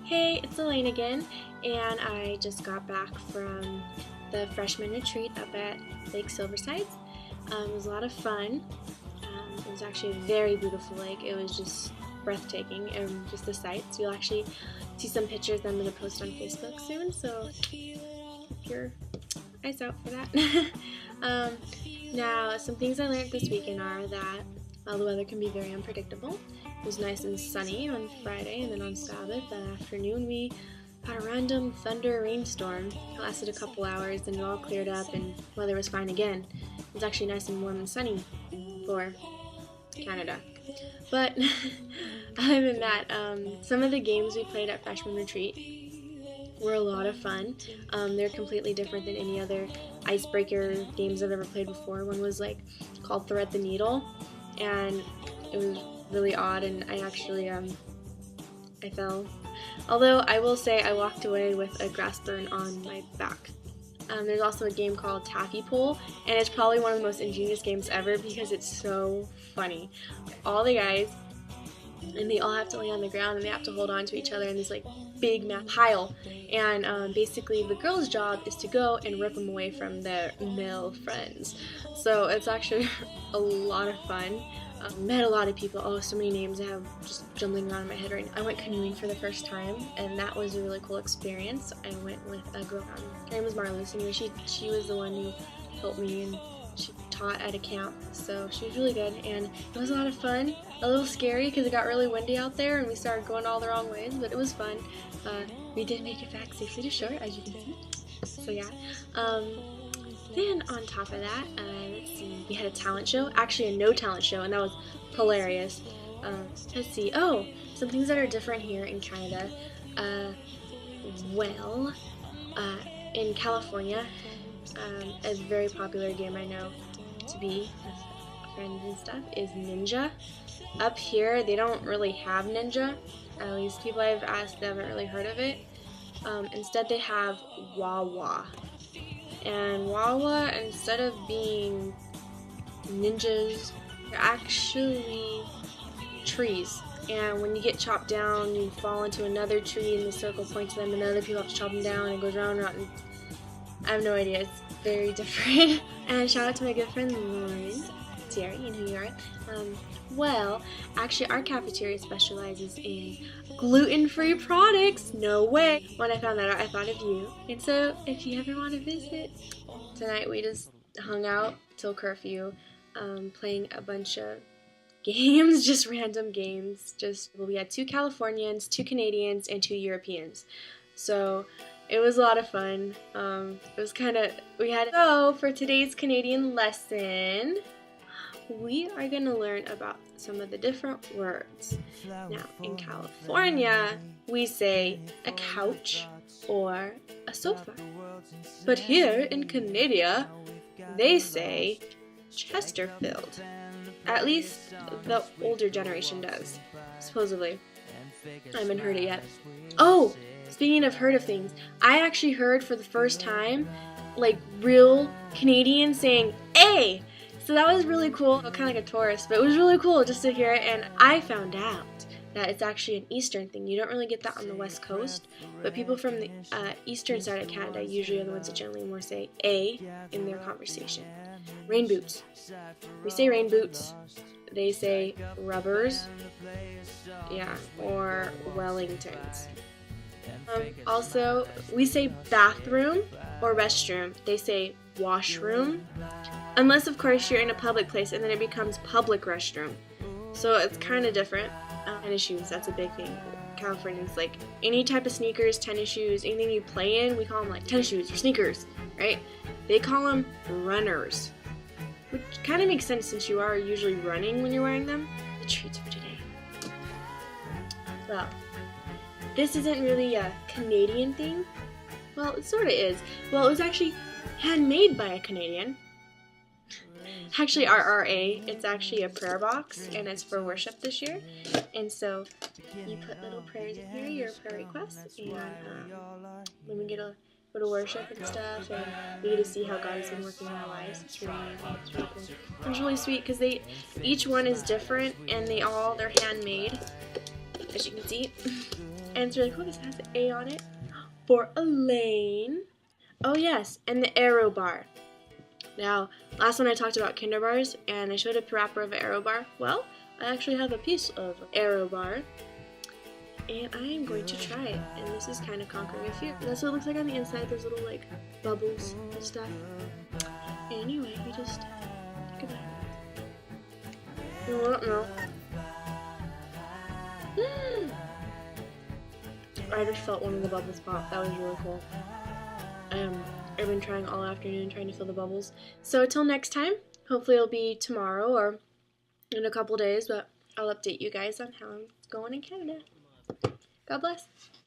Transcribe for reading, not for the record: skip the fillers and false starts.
Hey, it's Elaine again, and I just got back from the freshman retreat up at Lake Silverside. It was a lot of fun. It was actually a very beautiful lake. It was just breathtaking, and just the sights. You'll actually see some pictures that I'm going to post on Facebook soon, so keep your eyes out for that. Now, some things I learned this weekend are that the weather can be very unpredictable. It was nice and sunny on Friday, and then on Sabbath that afternoon we had a random thunder rainstorm. It lasted a couple hours and it all cleared up and weather was fine again. It was actually nice and warm and sunny for Canada. But other than that, some of the games we played at freshman retreat were a lot of fun. They're completely different than any other icebreaker games I've ever played before. One was called Thread the Needle, and it was really odd, and I actually I fell. Although I will say I walked away with a grass burn on my back. There's also a game called Taffy Pull, and it's probably one of the most ingenious games ever because it's so funny. All the guys, and they all have to lay on the ground and they have to hold on to each other in this big pile, and basically the girl's job is to go and rip them away from their male friends. So it's actually a lot of fun. Met a lot of people. Oh, so many names I have just jumbling around in my head right now. I went canoeing for the first time, and that was a really cool experience. I went with a girl. Her name was Marloes. Anyway, she was the one who helped me, and she taught at a camp, so she was really good, and it was a lot of fun. A little scary because it got really windy out there, and we started going all the wrong ways, but it was fun. We did make it back safely to shore, as you can see. So yeah. Then on top of that, let's see, we had a talent show, actually a no talent show, and that was hilarious. Let's see, some things that are different here in Canada. In California, a very popular game I know to be with friends and stuff is Ninja. Up here, they don't really have Ninja. At least people I've asked haven't really heard of it. Instead, they have Wawa. And Wawa, instead of being ninjas, they're actually trees. And when you get chopped down, you fall into another tree and the circle points to them, and other people have to chop them down, and it goes round and round. And I have no idea. It's very different. And shout out to my good friend Lauren, Terry, and who you are. Well, actually, our cafeteria specializes in gluten-free products. No way. When I found that out, I thought of you. And so, if you ever want to visit, tonight we just hung out till curfew, playing a bunch of games, just random games. We had 2 Californians, 2 Canadians, and 2 Europeans. So it was a lot of fun. So for today's Canadian lesson, we are going to learn about some of the different words. Now, in California, we say a couch or a sofa. But here in Canada, they say Chesterfield. At least the older generation does, supposedly. I haven't heard it yet. Oh, speaking of heard of things, I actually heard for the first time, real Canadians saying, "Hey!" So that was really cool. Kind of like a tourist, but it was really cool just to hear it. And I found out that it's actually an Eastern thing. You don't really get that on the West Coast, but people from the Eastern side of Canada usually are the ones that generally more say "a" in their conversation. Rain boots. We say rain boots. They say rubbers. Yeah, or Wellingtons. Also, we say bathroom or restroom. They say washroom. Unless, of course, you're in a public place and then it becomes public restroom. So it's kind of different. Tennis shoes, that's a big thing. Californians, any type of sneakers, tennis shoes, anything you play in, we call them tennis shoes or sneakers, right? They call them runners. Which kind of makes sense since you are usually running when you're wearing them. The treats for today. Well, this isn't really a Canadian thing. Well, it sort of is. Well, it was actually handmade by a Canadian. Actually, our RA, it's actually a prayer box, and it's for worship this year. And so you put little prayers in here, your prayer requests, and then we get to go to worship and stuff, and we get to see how God has been working in our lives. It's really amazing. It's really cool. It's really sweet because each one is different, and they're handmade, as you can see. And it's really cool because it has the A on it for Elaine. Oh yes, and the Aero bar. Now, last one I talked about Kinder bars, and I showed a wrapper of an Aero bar. Well, I actually have a piece of Aero bar, and I am going to try it. And this is kind of conquering a fear. That's what it looks like on the inside. There's little like bubbles and stuff. Anyway, we just take a bite. No. I just felt one of the bubbles pop. That was really cool. I've been trying all afternoon trying to fill the bubbles. So until next time, hopefully it'll be tomorrow or in a couple days, but I'll update you guys on how it's going in Canada. God bless.